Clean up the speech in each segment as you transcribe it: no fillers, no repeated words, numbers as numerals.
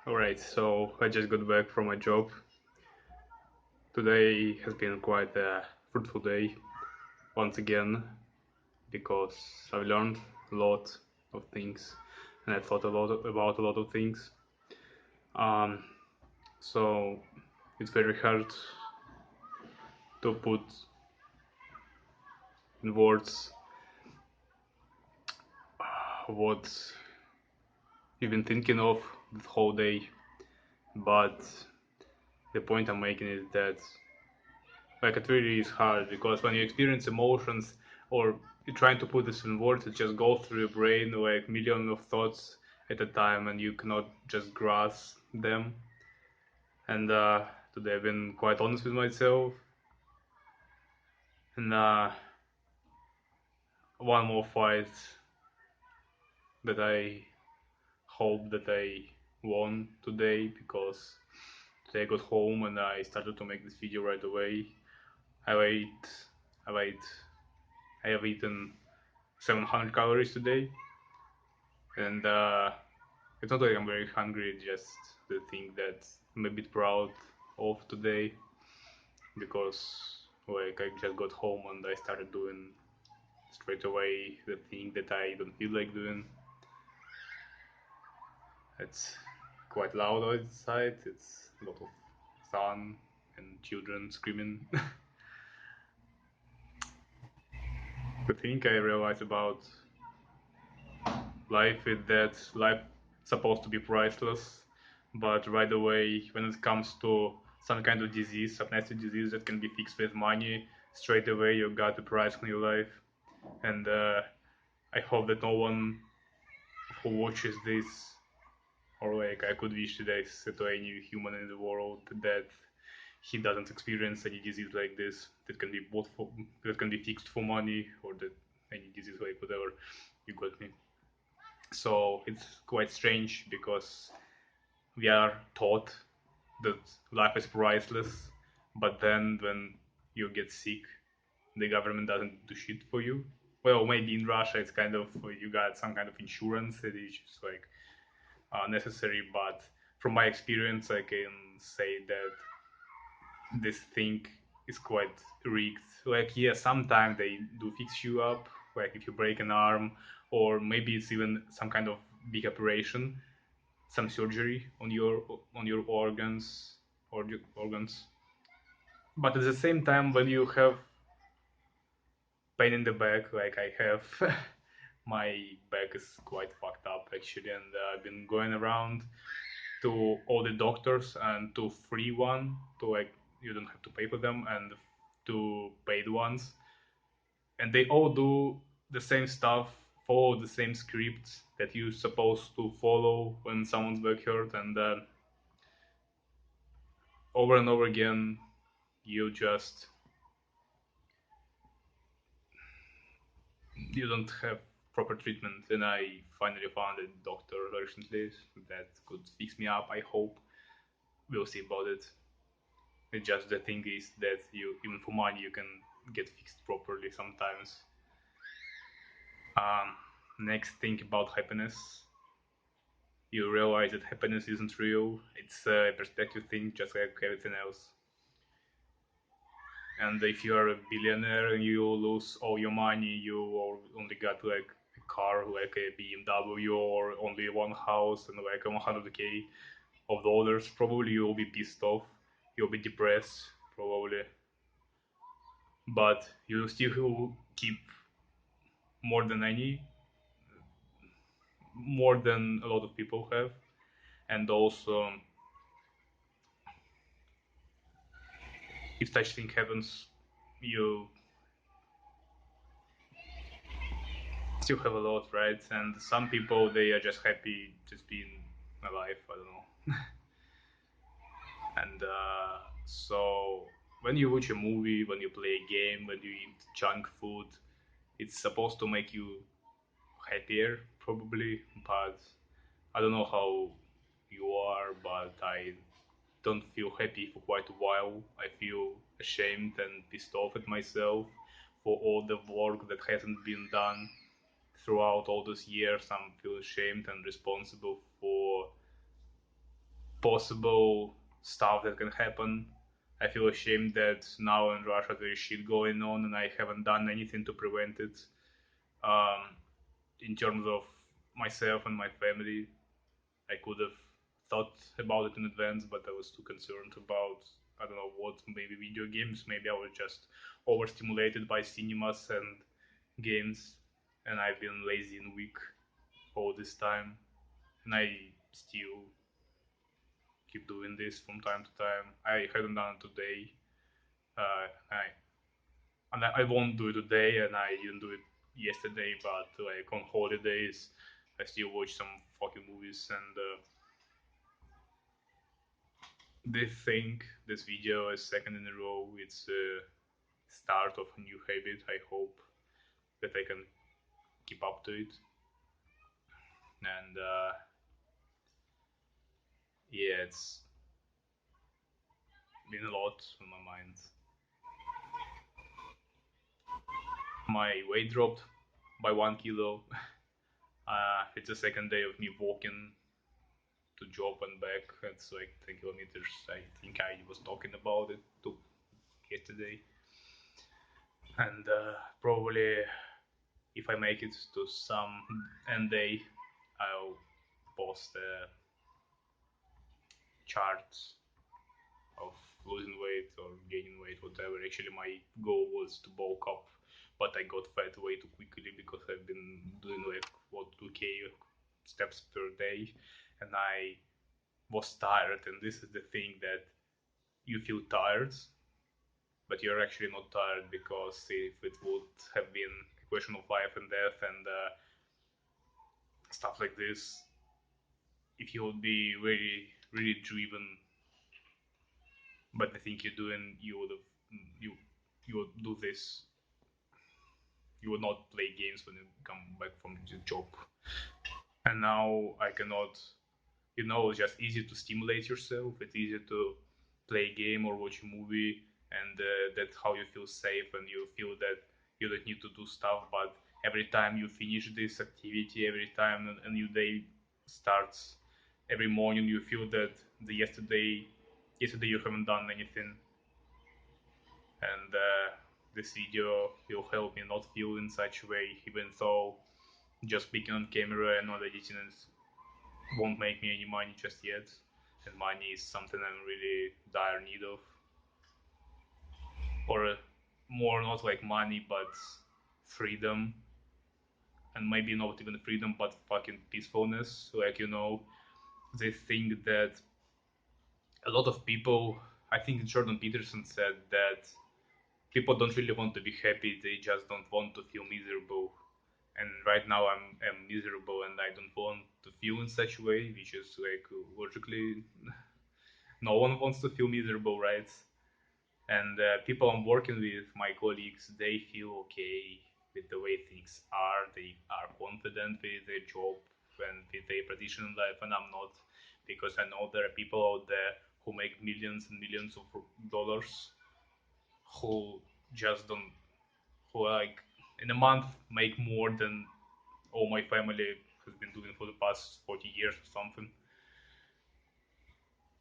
Alright, so I just got back from my job. Today has been quite a fruitful day once again because I've learned a lot of things and I thought a lot about a lot of things. Um, so it's very hard to put in words what you've been thinking of the whole day, but the point I'm making is that like it really is hard because when you experience emotions or you're trying to put this in words, it just goes through your brain like millions of thoughts at a time, and you cannot just grasp them. And today I've been quite honest with myself, and one more fight that I hope that I won today because today I got home and I started to make this video right away. I ate, I ate, I have eaten 700 calories today, and it's not like I'm very hungry. It's just the thing that I'm a bit proud of today because like I just got home and I started doing straight away the thing that I don't feel like doing. It's quite loud outside. It's a lot of sun and children screaming. The thing I realized about life is that life supposed to be priceless, but right away when it comes to some kind of disease, some nasty disease that can be fixed with money, straight away you got the price on your life. And I hope that no one who watches this, or like I could wish this to any human in the world, that he doesn't experience any disease like this that can be bought for, that can be fixed for money, or that any disease like whatever. You got me. So it's quite strange because we are taught that life is priceless, but then when you get sick, the government doesn't do shit for you. Well, maybe in Russia it's kind of you got some kind of insurance that is just like necessary, but from my experience, I can say that this thing is quite rigged. Like, yeah, sometimes they do fix you up, like if you break an arm, or maybe it's even some kind of big operation, some surgery on your organs or your organs. But at the same time, when you have pain in the back, like I have, my back is quite fucked up actually, and I've been going around to all the doctors and to free one, to like you don't have to pay for them, and to paid ones, and they all do the same stuff, follow the same scripts that you're supposed to follow when someone's back hurt, and over and over again you just you don't have proper treatment. And I finally found a doctor recently that could fix me up. I hope we'll see about it. It's just the thing is that you even for money you can get fixed properly sometimes. um, Next thing about happiness, you realize that happiness isn't real. It's a perspective thing just like everything else. And if you are a billionaire and you lose all your money, you only got like a car like a BMW or only one house and like 100k of dollars, probably you'll be pissed off, you'll be depressed probably, but you still keep more than any more than a lot of people have. And also, if such thing happens, you still have a lot, right? And some people they are just happy just being alive. I don't know. And so when you watch a movie, when you play a game, when you eat junk food, it's supposed to make you happier, probably. But I don't know how you are, but I don't feel happy for quite a while. I feel ashamed and pissed off at myself for all the work that hasn't been done throughout all those years. I feel ashamed and responsible for possible stuff that can happen. I feel ashamed that now in Russia there is shit going on and I haven't done anything to prevent it. Um, in terms of myself and my family, I could have thought about it in advance, but I was too concerned about, I don't know what, maybe video games. Maybe I was just overstimulated by cinemas and games, and I've been lazy and weak all this time, and I still keep doing this from time to time. I hadn't done it today. I and I won't do it today, and I didn't do it yesterday. But like on holidays, I still watch some fucking movies. And this thing, this video, is second in a row. It's a start of a new habit. I hope that I can keep up to it. And yeah, it's been a lot on my mind. My weight dropped by 1 kilo. It's the second day of me walking to job and back. It's like 10 kilometers. I think I was talking about it yesterday. And probably if I make it to some end day, I'll post a chart of losing weight or gaining weight, whatever. Actually, my goal was to bulk up, but I got fat way too quickly because I've been doing like what 2k steps per day, and I was tired. And this is the thing that you feel tired, but you're actually not tired because if it would have been a question of life and death and stuff like this, if you would be really really driven but the thing you're doing, you would have you you would do this. You would not play games when you come back from the job. And now I cannot. It's just easy to stimulate yourself. It's easy to play a game or watch a movie, and that's how you feel safe and you feel that you don't need to do stuff. But every time you finish this activity, every time a new day starts, every morning you feel that the yesterday you haven't done anything, and this video will help me not feel in such a way, even though just speaking on camera and not editing it won't make me any money just yet, and money is something I'm really dire need of, or more not like money but freedom, and maybe not even freedom but fucking peacefulness. Like they think that a lot of people, I think Jordan Peterson said that people don't really want to be happy, they just don't want to feel miserable. And right now I'm miserable and I don't want to feel in such a way, which is like logically no one wants to feel miserable, right? And people I'm working with, my colleagues, they feel okay with the way things are. They are confident with their job and with their position in life, and I'm not, because I know there are people out there who make millions and millions of dollars who just don't, who like in a month make more than all my family has been doing for the past 40 years or something.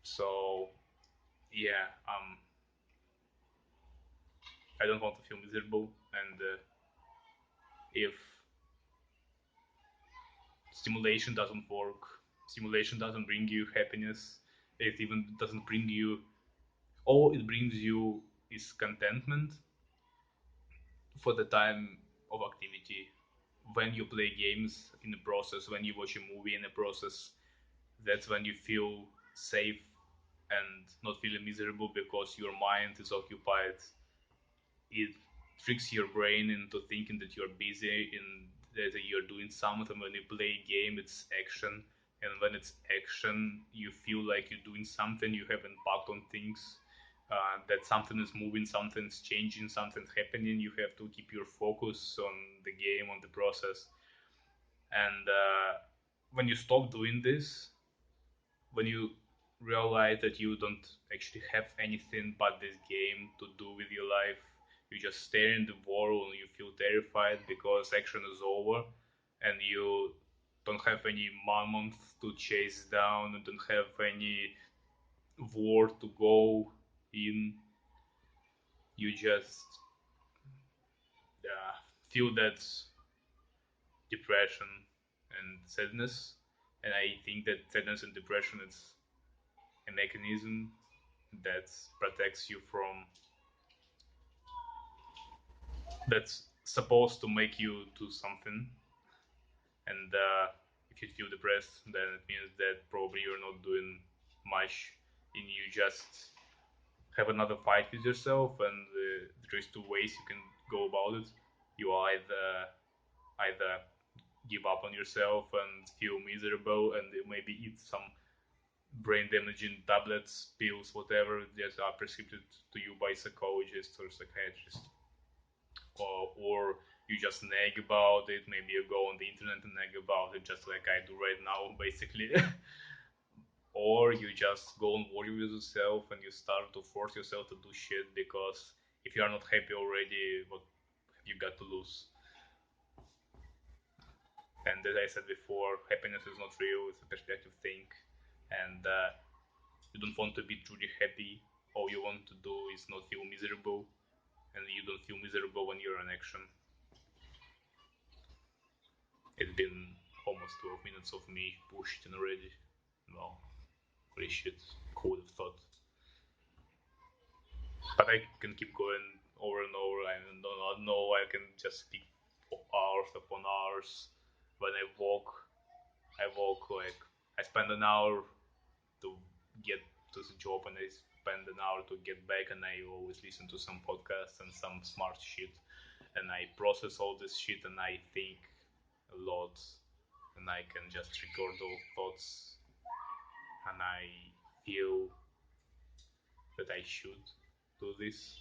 So yeah, I don't want to feel miserable, and if stimulation doesn't work, stimulation doesn't bring you happiness, it even doesn't bring you, all it brings you is contentment for the time of activity. When you play games in the process, when you watch a movie in the process, that's when you feel safe and not feeling miserable because your mind is occupied. It tricks your brain into thinking that you're busy and that you're doing something. When you play a game, it's action, and when it's action, you feel like you're doing something. You have impact on things. That something is moving, something's changing, something's happening. You have to keep your focus on the game, on the process. And when you stop doing this, when you realize that you don't actually have anything but this game to do with your life, you just stare in the wall and you feel terrified because action is over, and you don't have any mammoth to chase down, don't have any war to go in. You just feel that depression and sadness, and I think that sadness and depression is a mechanism that protects you from that's supposed to make you do something. And if you feel depressed, then it means that probably you're not doing much, and you just have another fight with yourself. And there's two ways you can go about it. You either give up on yourself and feel miserable, and maybe eat some brain damaging tablets, pills, whatever that are prescribed to you by psychologists or psychiatrists, or you just nag about it. Maybe you go on the internet and nag about it, just like I do right now, basically. Or you just go and worry with yourself and you start to force yourself to do shit because if you are not happy already, what have you got to lose? And as I said before, happiness is not real, it's a perspective thing. And you don't want to be truly happy. All you want to do is not feel miserable. And you don't feel miserable when you're in action. It's been almost 12 minutes of me pushing already. Well, holy shit, who would have thought? But I can keep going over and over. I do not know. I can just speak for hours upon hours. When I walk like I spend an hour to get to the job, and I spend an hour to get back, and I always listen to some podcasts and some smart shit, and I process all this shit, and I think a lot, and I can just record those thoughts, and I feel that I should do this.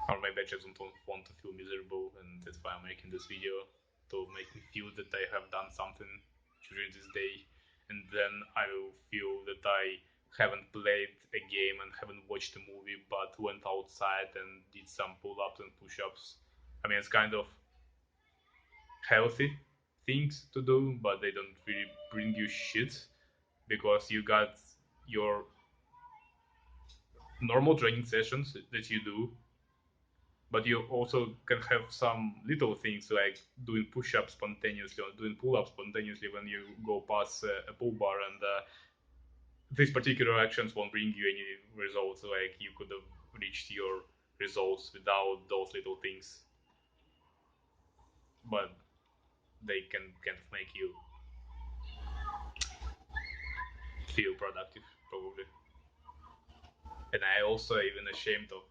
Or maybe I just don't want to feel miserable, and that's why I'm making this video to make me feel that I have done something during this day, and then I will feel that I haven't played a game and haven't watched a movie, but went outside and did some pull-ups and push-ups. I mean, it's kind of healthy things to do, but they don't really bring you shit because you got your normal training sessions that you do, but you also can have some little things like doing push-ups spontaneously or doing pull-ups spontaneously when you go past a pull bar, and these particular actions won't bring you any results. Like you could have reached your results without those little things, but they can kind of make you feel productive probably. And I also even ashamed of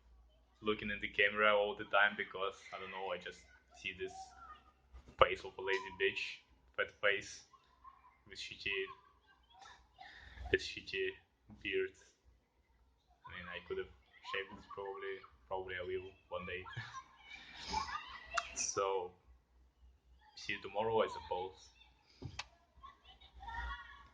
looking in the camera all the time because I don't know, I just see this face of a lazy bitch, fat face with shitty beard. I mean, I could have shaved this probably. Probably I will one day. So, see you tomorrow, I suppose.